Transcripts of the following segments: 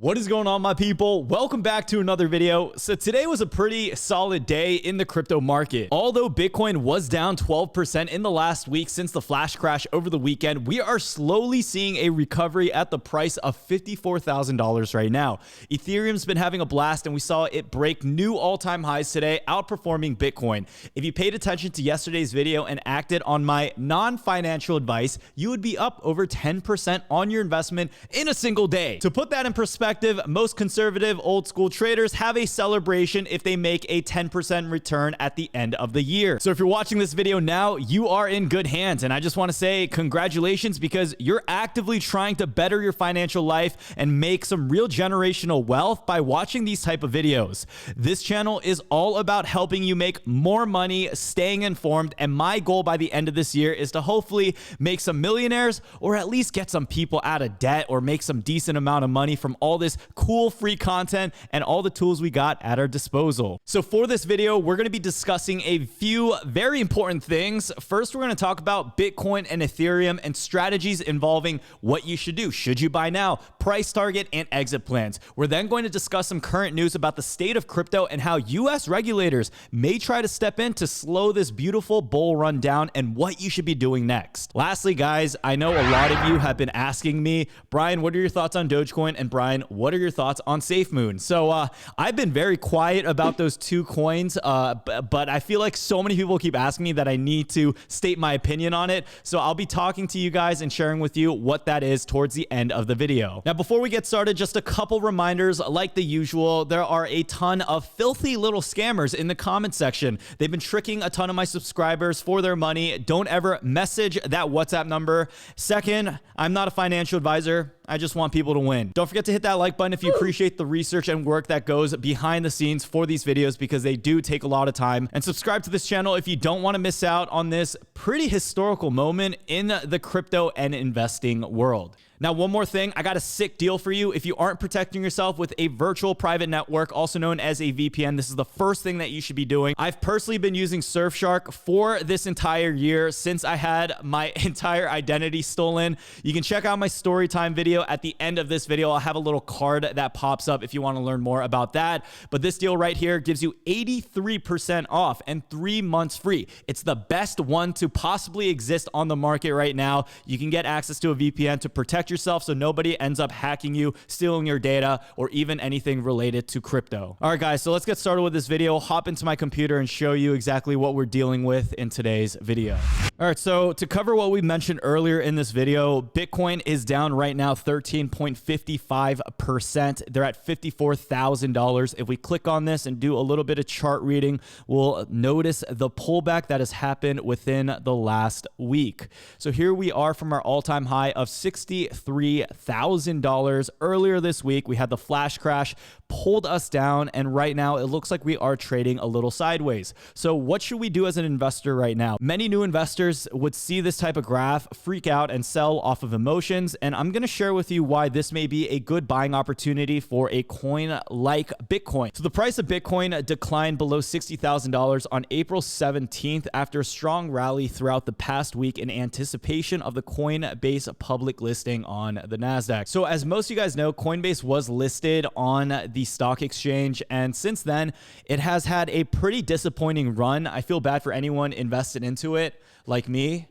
What is going on, my people? Welcome back to another video. So today was a pretty solid day in the crypto market. Although Bitcoin was down 12% in the last week since the flash crash over the weekend, we are slowly seeing a recovery at the price of $54,000 right now. Ethereum's been having a blast, and we saw it break new all-time highs today, outperforming Bitcoin. If you paid attention to yesterday's video and acted on my non-financial advice, you would be up over 10% on your investment in a single day. To put that in perspective, most conservative old school traders have a celebration if they make a 10% return at the end of the year. So if you're watching this video now, you are in good hands. And I just want to say congratulations, because you're actively trying to better your financial life and make some real generational wealth by watching these type of videos. This channel is all about helping you make more money, staying informed. And my goal by the end of this year is to hopefully make some millionaires, or at least get some people out of debt, or make some decent amount of money from all this cool free content and all the tools we got at our disposal. So for this video, we're going to be discussing a few very important things. First, we're going to talk about Bitcoin and Ethereum and strategies involving what you should do. Should you buy now? Price target and exit plans. We're then going to discuss some current news about the state of crypto and how US regulators may try to step in to slow this beautiful bull run down, and what you should be doing next. Lastly, guys, I know a lot of you have been asking me, Brian, what are your thoughts on Dogecoin? And Brian, what are your thoughts on Safemoon? So I've been very quiet about those two coins, but I feel like so many people keep asking me that I need to state my opinion on it. So I'll be talking to you guys and sharing with you what that is towards the end of the video. Now, before we get started, just a couple reminders. Like the usual, there are a ton of filthy little scammers in the comment section. They've been tricking a ton of my subscribers for their money. Don't ever message that WhatsApp number. Second, I'm not a financial advisor. I just want people to win. Don't forget to hit that like button if you appreciate the research and work that goes behind the scenes for these videos, because they do take a lot of time. And subscribe to this channel if you don't want to miss out on this pretty historical moment in the crypto and investing world. Now, one more thing, I got a sick deal for you. If you aren't protecting yourself with a virtual private network, also known as a VPN, this is the first thing that you should be doing. I've personally been using Surfshark for this entire year since I had my entire identity stolen. You can check out my story time video at the end of this video. I'll have a little card that pops up if you want to learn more about that. But this deal right here gives you 83% off and 3 months free. It's the best one to possibly exist on the market right now. You can get access to a VPN to protect yourself so nobody ends up hacking you, stealing your data, or even anything related to crypto. All right, guys, so let's get started with this video. Hop into my computer and show you exactly what we're dealing with in today's video. All right, so to cover what we mentioned earlier in this video, Bitcoin is down right now 13.55%. They're at $54,000. If we click on this and do a little bit of chart reading, we'll notice the pullback that has happened within the last week. So here we are from our all-time high of $63,000 earlier this week. We had the flash crash, pulled us down, and right now it looks like we are trading a little sideways. So what should we do as an investor right now? Many new investors would see this type of graph, freak out, and sell off of emotions, and I'm going to share with you why this may be a good buying opportunity for a coin like Bitcoin. So the price of Bitcoin declined below $60,000 on April 17th after a strong rally throughout the past week in anticipation of the Coinbase public listing on the NASDAQ. So as most of you guys know, Coinbase was listed on the stock exchange, and since then it has had a pretty disappointing run. I feel bad for anyone invested into it like me.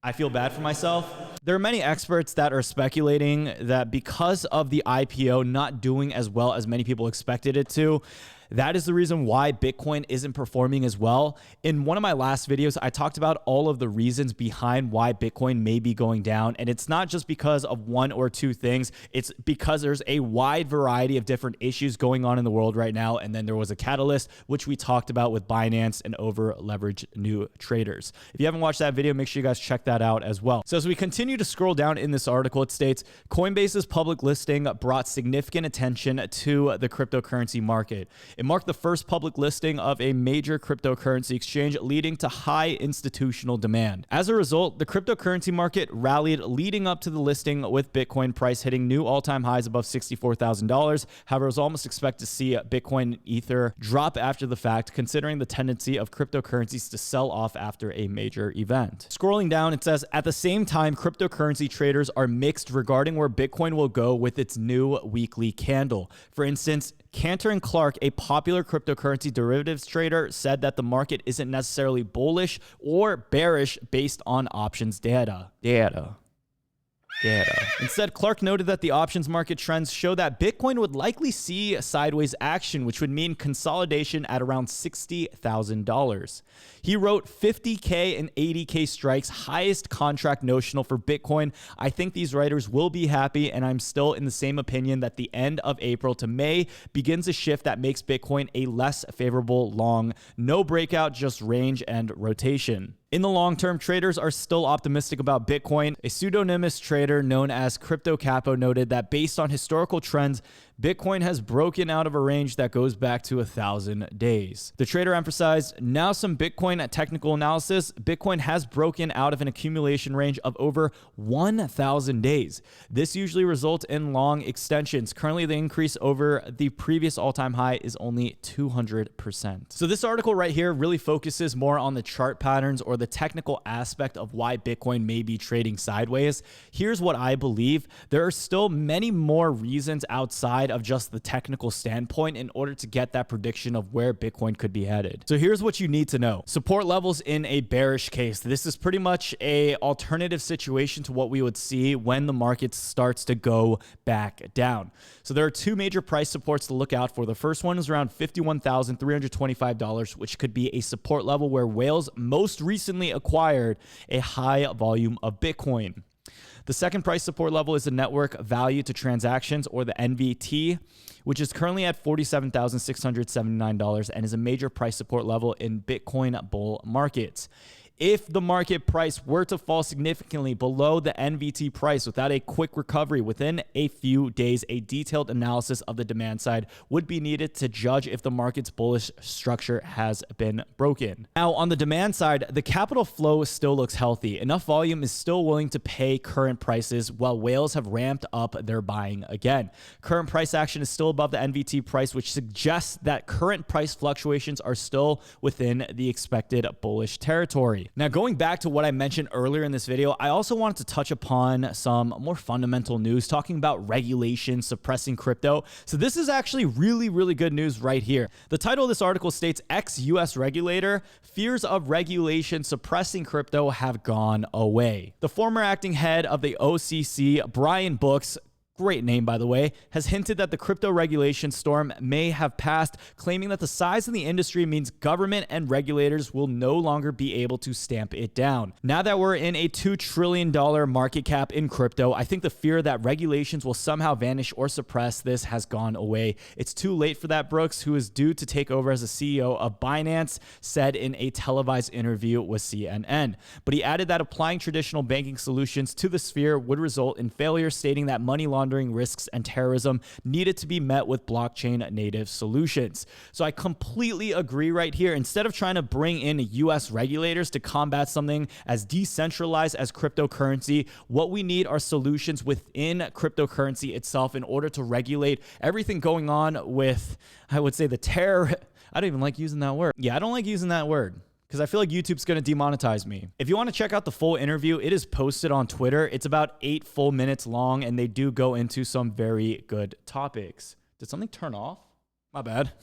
I feel bad for myself. There are many experts that are speculating that because of the IPO not doing as well as many people expected it to, that is the reason why Bitcoin isn't performing as well. In one of my last videos, I talked about all of the reasons behind why Bitcoin may be going down. And it's not just because of one or two things. It's because there's a wide variety of different issues going on in the world right now. And then there was a catalyst, which we talked about with Binance and over leveraged new traders. If you haven't watched that video, make sure you guys check that out as well. So as we continue to scroll down in this article, it states Coinbase's public listing brought significant attention to the cryptocurrency market. It marked the first public listing of a major cryptocurrency exchange, leading to high institutional demand. As a result, the cryptocurrency market rallied leading up to the listing, with Bitcoin price hitting new all-time highs above $64,000. However, it was almost expected to see Bitcoin and Ether drop after the fact, considering the tendency of cryptocurrencies to sell off after a major event. Scrolling down, it says, at the same time, cryptocurrency traders are mixed regarding where Bitcoin will go with its new weekly candle. For instance, Cantor and Clark, a popular cryptocurrency derivatives trader, said that the market isn't necessarily bullish or bearish based on options data. Instead, Clark noted that the options market trends show that Bitcoin would likely see sideways action, which would mean consolidation at around $60,000. He wrote, 50K and 80K strikes, highest contract notional for Bitcoin. I think these writers will be happy, and I'm still in the same opinion that the end of April to May begins a shift that makes Bitcoin a less favorable long. No breakout, just range and rotation. In the long term, traders are still optimistic about Bitcoin. A pseudonymous trader known as Crypto Capo noted that based on historical trends, Bitcoin has broken out of a range that goes back to 1,000 days. The trader emphasized, now some Bitcoin technical analysis, Bitcoin has broken out of an accumulation range of over 1,000 days. This usually results in long extensions. Currently, the increase over the previous all-time high is only 200%. So this article right here really focuses more on the chart patterns or the technical aspect of why Bitcoin may be trading sideways. Here's what I believe. There are still many more reasons outside of just the technical standpoint in order to get that prediction of where Bitcoin could be headed. So here's what you need to know. Support levels in a bearish case. This is pretty much a alternative situation to what we would see when the market starts to go back down. So there are two major price supports to look out for. The first one is around $51,325, which could be a support level where whales most recently acquired a high volume of Bitcoin. The second price support level is the network value to transactions, or the NVT, which is currently at $47,679 and is a major price support level in Bitcoin bull markets. If the market price were to fall significantly below the NVT price without a quick recovery within a few days, a detailed analysis of the demand side would be needed to judge if the market's bullish structure has been broken. Now, on the demand side, the capital flow still looks healthy. Enough volume is still willing to pay current prices, while whales have ramped up their buying again. Current price action is still above the NVT price, which suggests that current price fluctuations are still within the expected bullish territory. Now, going back to what I mentioned earlier in this video, I also wanted to touch upon some more fundamental news talking about regulation suppressing crypto. So this is actually really good news right here. The title of this article states, ex-US regulator, fears of regulation suppressing crypto have gone away. The former acting head of the OCC, Brian Brooks, great name, by the way, has hinted that the crypto regulation storm may have passed, claiming that the size of the industry means government and regulators will no longer be able to stamp it down. Now that we're in a $2 trillion market cap in crypto, I think the fear that regulations will somehow vanish or suppress this has gone away. It's too late for that, Brooks, who is due to take over as the CEO of Binance, said in a televised interview with CNN. But he added that applying traditional banking solutions to the sphere would result in failure, stating that money laundering risks and terrorism needed to be met with blockchain native solutions. So I completely agree right here. Instead of trying to bring in US regulators to combat something as decentralized as cryptocurrency, what we need are solutions within cryptocurrency itself in order to regulate everything going on with, I would say, the terror. I don't even like using that word. Yeah, I don't like using that word, because I feel like YouTube's going to demonetize me. If you want to check out the full interview, it is posted on Twitter. It's about 8 full minutes long, and they do go into some very good topics. Did something turn off? My bad.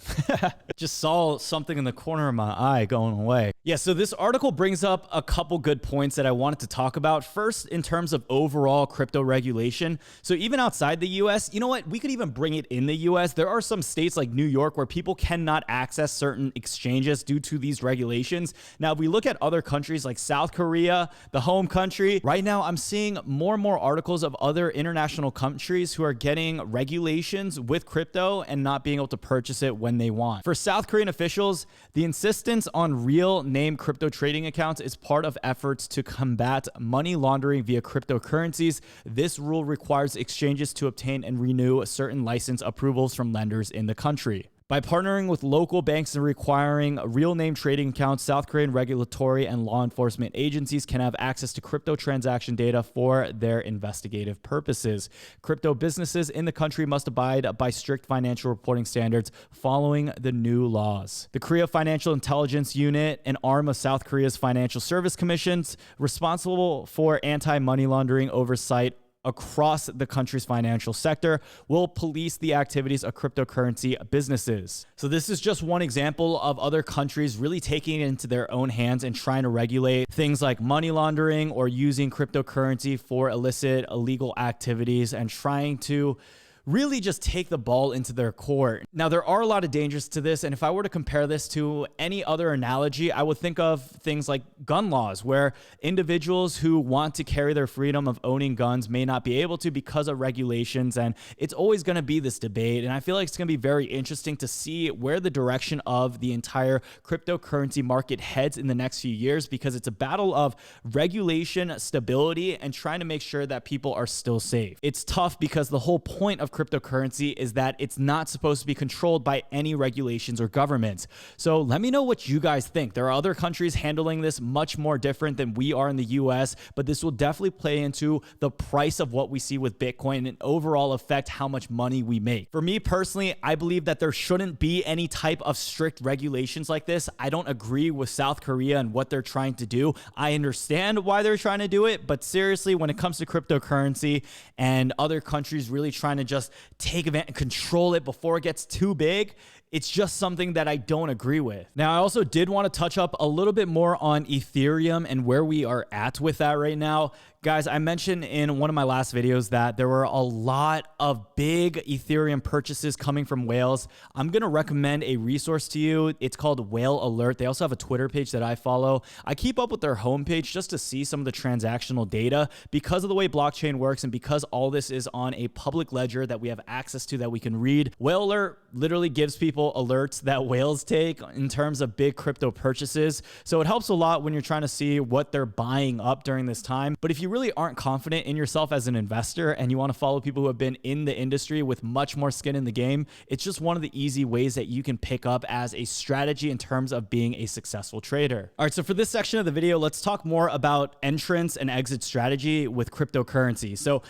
Just saw something in the corner of my eye going away. Yeah, so this article brings up a couple good points that I wanted to talk about. First, in terms of overall crypto regulation. So even outside the US, you know what? We could even bring it in the US. There are some states like New York where people cannot access certain exchanges due to these regulations. Now, if we look at other countries like South Korea, the home country, right now I'm seeing more and more articles of other international countries who are getting regulations with crypto and not being able to purchase it when they want. For South Korean officials, the insistence on real name crypto trading accounts is part of efforts to combat money laundering via cryptocurrencies. This rule requires exchanges to obtain and renew certain license approvals from lenders in the country. By partnering with local banks and requiring real name trading accounts, South Korean regulatory and law enforcement agencies can have access to crypto transaction data for their investigative purposes. Crypto businesses in the country must abide by strict financial reporting standards following the new laws. The Korea Financial Intelligence Unit, an arm of South Korea's Financial Service Commissions, responsible for anti-money laundering oversight across the country's financial sector, will police the activities of cryptocurrency businesses. So this is just one example of other countries really taking it into their own hands and trying to regulate things like money laundering or using cryptocurrency for illicit, illegal activities and trying to really just take the ball into their court. Now, there are a lot of dangers to this, and if I were to compare this to any other analogy, I would think of things like gun laws, where individuals who want to carry their freedom of owning guns may not be able to because of regulations, and it's always going to be this debate, and I feel like it's going to be very interesting to see where the direction of the entire cryptocurrency market heads in the next few years, because it's a battle of regulation, stability, and trying to make sure that people are still safe. It's tough because the whole point of cryptocurrency is that it's not supposed to be controlled by any regulations or governments. So let me know what you guys think. There are other countries handling this much more different than we are in the US, but this will definitely play into the price of what we see with Bitcoin and overall affect how much money we make. For me personally, I believe that there shouldn't be any type of strict regulations like this. I don't agree with South Korea and what they're trying to do. I understand why they're trying to do it, but seriously, when it comes to cryptocurrency and other countries really trying to just take advantage and control it before it gets too big, it's just something that I don't agree with. Now, I also did want to touch up a little bit more on Ethereum and where we are at with that right now. Guys, I mentioned in one of my last videos that there were a lot of big Ethereum purchases coming from whales. I'm going to recommend a resource to you. It's called Whale Alert. They also have a Twitter page that I follow. I keep up with their homepage just to see some of the transactional data because of the way blockchain works and because all this is on a public ledger that we have access to that we can read. Whale Alert literally gives people alerts that whales take in terms of big crypto purchases. So it helps a lot when you're trying to see what they're buying up during this time. But if you really aren't confident in yourself as an investor and you want to follow people who have been in the industry with much more skin in the game, it's just one of the easy ways that you can pick up as a strategy in terms of being a successful trader. All right, so for this section of the video, let's talk more about entrance and exit strategy with cryptocurrency. So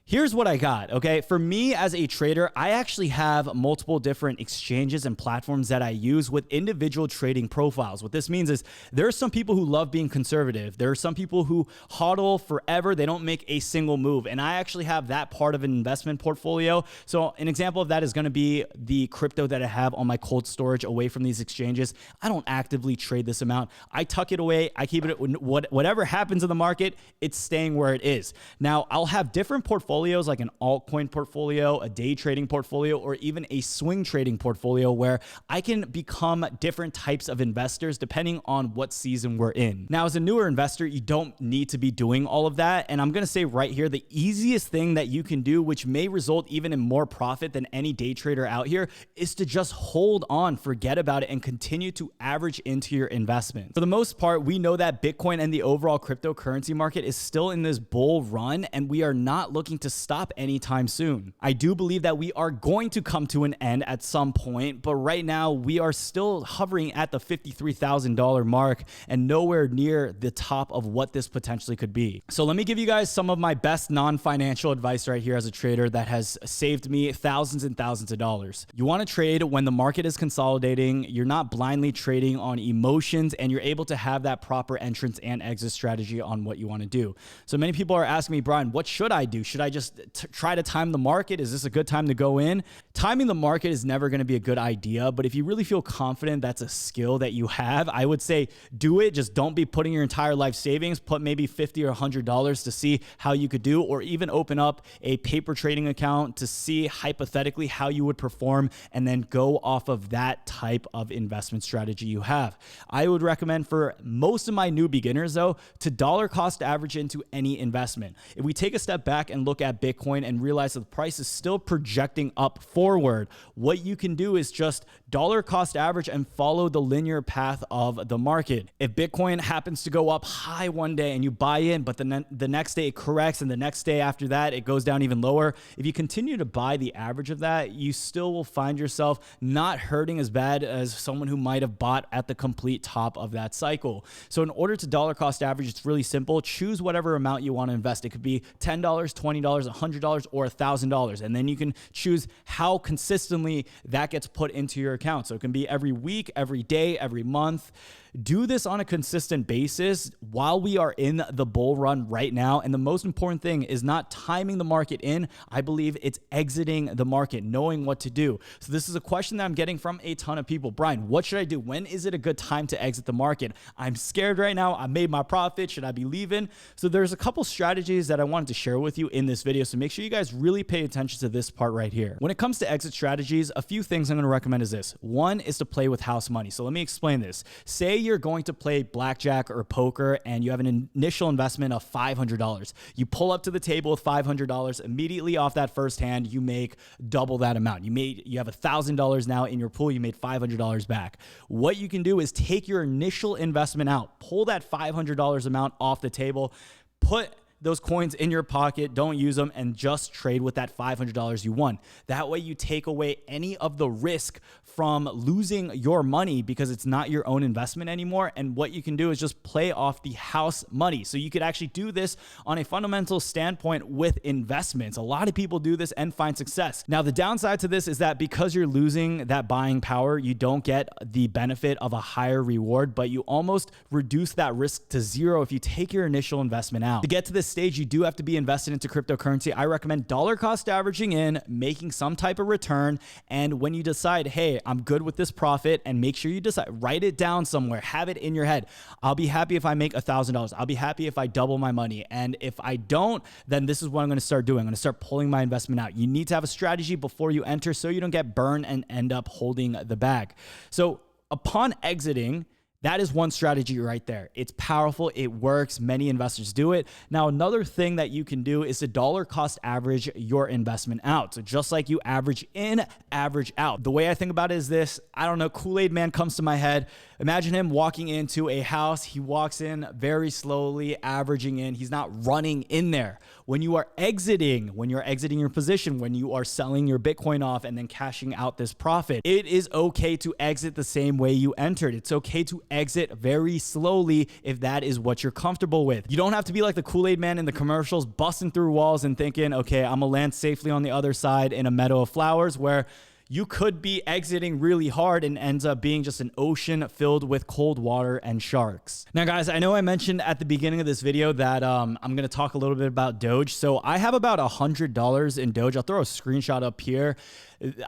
here's what I got, okay? For me as a trader, I actually have multiple different exchanges and platforms that I use with individual trading profiles. What this means is there are some people who love being conservative. There are some people who hodl forever. They don't make a single move. And I actually have that part of an investment portfolio. So an example of that is going to be the crypto that I have on my cold storage away from these exchanges. I don't actively trade this amount. I tuck it away. I keep it, whatever happens in the market, it's staying where it is. Now, I'll have different portfolios like an altcoin portfolio, a day trading portfolio, or even a swing trading portfolio where I can become different types of investors depending on what season we're in. Now, as a newer investor, you don't need to be doing all of that. And I'm going to say right here, the easiest thing that you can do, which may result even in more profit than any day trader out here, is to just hold on, forget about it, and continue to average into your investment. For the most part, we know that Bitcoin and the overall cryptocurrency market is still in this bull run, and we are not looking to stop anytime soon. I do believe that we are going to come to an end at some point, but right now we are still hovering at the $53,000 mark and nowhere near the top of what this potentially could be. So let me give you guys some of my best non-financial advice right here as a trader that has saved me thousands and thousands of dollars. You want to trade when the market is consolidating, you're not blindly trading on emotions, and you're able to have that proper entrance and exit strategy on what you want to do. So many people are asking me, Brian, what should I do? Should I just try to time the market? Is this a good time to go in? Timing the market is never going to be a good idea, but if you really feel confident that's a skill that you have, I would say do it. Just don't be putting your entire life savings. Put maybe $50 or $100 to see how you could do, or even open up a paper trading account to see hypothetically how you would perform and then go off of that type of investment strategy you have. I would recommend for most of my new beginners though, to dollar cost average into any investment. If we take a step back and look look at Bitcoin and realize that the price is still projecting up forward, what you can do is just dollar cost average and follow the linear path of the market. If Bitcoin happens to go up high one day and you buy in, but then the next day it corrects and the next day after that it goes down even lower, if you continue to buy the average of that, you still will find yourself not hurting as bad as someone who might have bought at the complete top of that cycle. So in order to dollar cost average, it's really simple. Choose whatever amount you want to invest. It could be $10, $20, $100, or $1,000. And then you can choose how consistently that gets put into your account. So it can be every week, every day, every month. Do this on a consistent basis while we are in the bull run right now. And the most important thing is not timing the market in. I believe it's exiting the market, knowing what to do. So this is a question that I'm getting from a ton of people. Brian, what should I do? When is it a good time to exit the market? I'm scared right now. I made my profit. Should I be leaving? So there's a couple strategies that I wanted to share with you in this video. So make sure you guys really pay attention to this part right here. When it comes to exit strategies, a few things I'm going to recommend is this. One is to play with house money. So let me explain this. Say you're going to play blackjack or poker and you have an initial investment of $500. You pull up to the table with $500. Immediately off that first hand, you make double that amount. You have $1,000 now in your pool. You made $500 back. What you can do is take your initial investment out, pull that $500 amount off the table, put those coins in your pocket, don't use them, and just trade with that $500 you won. That way you take away any of the risk from losing your money because it's not your own investment anymore. And what you can do is just play off the house money. So you could actually do this on a fundamental standpoint with investments. A lot of people do this and find success. Now, the downside to this is that because you're losing that buying power, you don't get the benefit of a higher reward, but you almost reduce that risk to zero if you take your initial investment out. To get to this stage, you do have to be invested into cryptocurrency. I recommend dollar cost averaging in, making some type of return. And when you decide, hey, I'm good with this profit, and make sure you decide, write it down somewhere, have it in your head. I'll be happy if I make $1,000. I'll be happy if I double my money. And if I don't, then this is what I'm going to start doing. I'm going to start pulling my investment out. You need to have a strategy before you enter so you don't get burned and end up holding the bag. So upon exiting, that is one strategy right there. It's powerful. It works. Many investors do it. Now, another thing that you can do is to dollar cost average your investment out. So just like you average in, average out. The way I think about it is this. I don't know, Kool-Aid Man comes to my head. Imagine him walking into a house. He walks in very slowly, averaging in. He's not running in there. When you are exiting, your position, when you are selling your Bitcoin off and then cashing out this profit, it is okay to exit the same way you entered. It's okay to exit very slowly if that is what you're comfortable with. You don't have to be like the Kool-Aid Man in the commercials, busting through walls and thinking, okay, I'm gonna land safely on the other side in a meadow of flowers, where you could be exiting really hard and ends up being just an ocean filled with cold water and sharks. Now, guys, I know I mentioned at the beginning of this video that I'm going to talk a little bit about Doge. So I have about $100 in Doge. I'll throw a screenshot up here.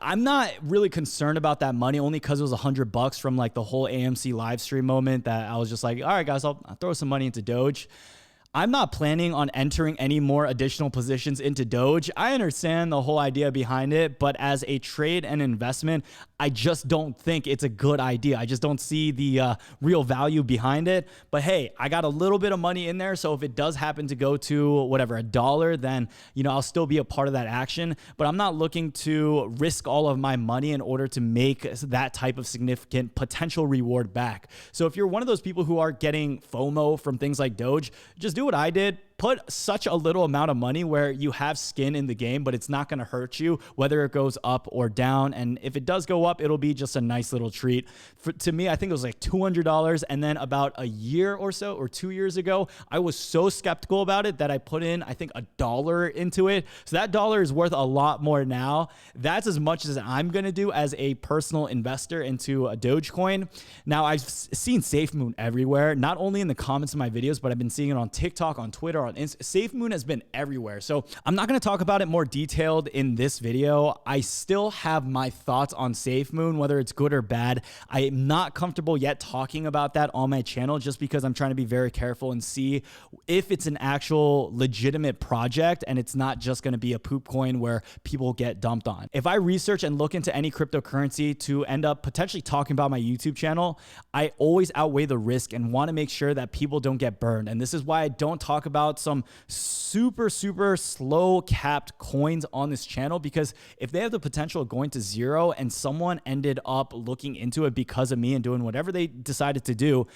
I'm not really concerned about that money, only because it was $100 from like the whole AMC live stream moment that I was just like, all right, guys, I'll throw some money into Doge. I'm not planning on entering any more additional positions into Doge. I understand the whole idea behind it, but as a trade and investment, I just don't think it's a good idea. I just don't see the real value behind it. But hey, I got a little bit of money in there, so if it does happen to go to whatever, $1, then I'll still be a part of that action. But I'm not looking to risk all of my money in order to make that type of significant potential reward back. So if you're one of those people who are getting FOMO from things like Doge, just do what I did. Put such a little amount of money where you have skin in the game, but it's not going to hurt you whether it goes up or down. And if it does go up, it'll be just a nice little treat. To me, I think it was like $200. And then about a year or so, or 2 years ago, I was so skeptical about it that I put in, I think, $1 into it. So that dollar is worth a lot more now. That's as much as I'm going to do as a personal investor into a Dogecoin. Now, I've seen Safemoon everywhere, not only in the comments of my videos, but I've been seeing it on TikTok, on Twitter, on Safemoon has been everywhere. So I'm not going to talk about it more detailed in this video. I still have my thoughts on Safemoon, whether it's good or bad. I am not comfortable yet talking about that on my channel just because I'm trying to be very careful and see if it's an actual legitimate project and it's not just going to be a poop coin where people get dumped on. If I research and look into any cryptocurrency to end up potentially talking about my YouTube channel, I always outweigh the risk and want to make sure that people don't get burned. And this is why I don't talk about about some super slow capped coins on this channel, because if they have the potential of going to zero and someone ended up looking into it because of me and doing whatever they decided to do,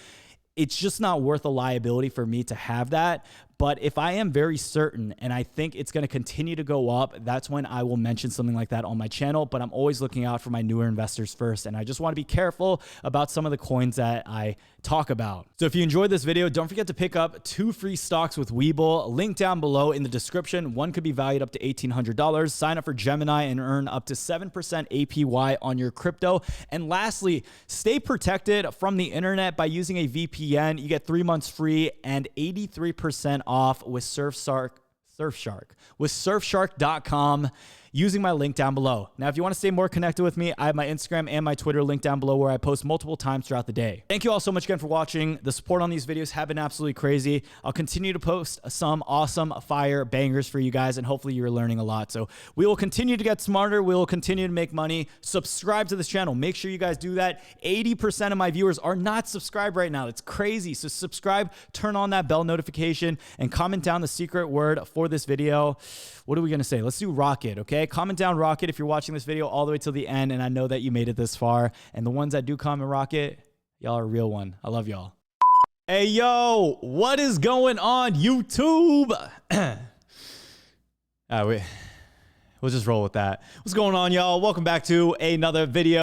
it's just not worth a liability for me to have that. But if I am very certain and I think it's going to continue to go up, that's when I will mention something like that on my channel. But I'm always looking out for my newer investors first. And I just want to be careful about some of the coins that I talk about. So if you enjoyed this video, don't forget to pick up 2 free stocks with Webull. Link down below in the description. One could be valued up to $1,800. Sign up for Gemini and earn up to 7% APY on your crypto. And lastly, stay protected from the internet by using a VPN. You get 3 months free and 83% off with Surfshark with surfshark.com using my link down below. Now, if you want to stay more connected with me, I have my Instagram and my Twitter link down below where I post multiple times throughout the day. Thank you all so much again for watching. The support on these videos have been absolutely crazy. I'll continue to post some awesome fire bangers for you guys, and hopefully you're learning a lot. So we will continue to get smarter. We will continue to make money. Subscribe to this channel. Make sure you guys do that. 80% of my viewers are not subscribed right now. It's crazy. So subscribe, turn on that bell notification, and comment down the secret word for this video. What are we going to say? Let's do rocket, okay? Comment down rocket if you're watching this video all the way till the end, and I know that you made it this far. And the ones that do comment rocket, y'all are a real one. I love y'all. Hey, yo, what is going on, YouTube? We'll just roll with that. What's going on, y'all? Welcome back to another video.